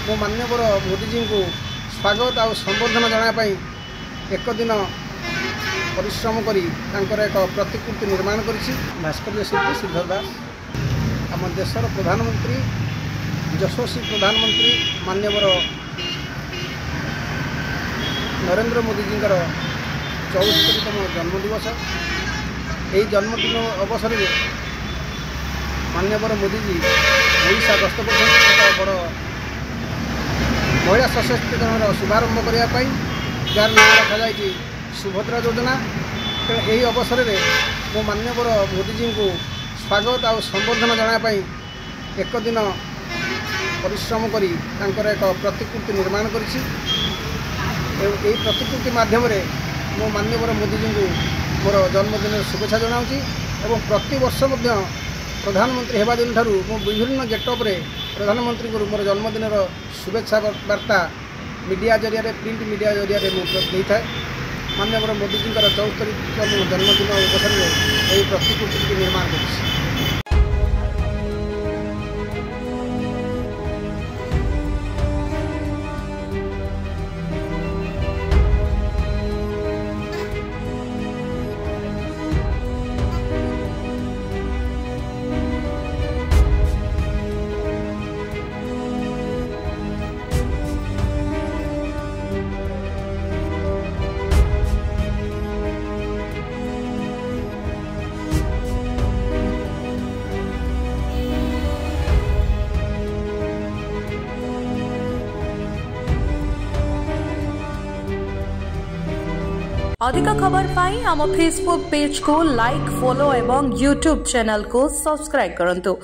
मो माननीय मोदी जी को स्वागत आ संबर्धना जनापी एक दिन परिश्रम करी एक प्रतिकृति निर्माण करिछि भास्कर्य शिल्पी श्रीधर दास। आम देशर प्रधानमंत्री यशस्वी प्रधानमंत्री माननीय नरेंद्र मोदी जी 74तम जन्मदिवस। यही जन्मदिन अवसर में माननीय मोदी जी ओडिशा गस्त कर बड़ महिला सशक्तिकरण शुभारंभ करने जार नाम रखा जाए सुभद्रा योजना। तेणु यही अवसर में मो माननीय मोदी जी को स्वागत आ संबर्धना जनापी एक दिन परिश्रम करी एक प्रतिकृति निर्माण करिछि। यही प्रतिकृति माध्यम मो माननीय मोदी जी को मोर जन्मदिन शुभेच्छा जनाऊँगी। एवं प्रति वर्ष प्रधानमंत्री हेबा दिन ठारू मो विभिन्न गेटअप रे प्रधानमंत्री को मोर जन्मदिन शुभेच्छा वार्ता मीडिया जरिया प्रिंट मीडिया जरिया मुझे था। माननीय मोदी जी 74तम जन्मदिन अवसर में यही प्रतिकृति निर्माण कर। अधिक खबर पाई आम फेसबुक पेज को लाइक फॉलो एवं यूट्यूब चैनल को सब्सक्राइब करंतु।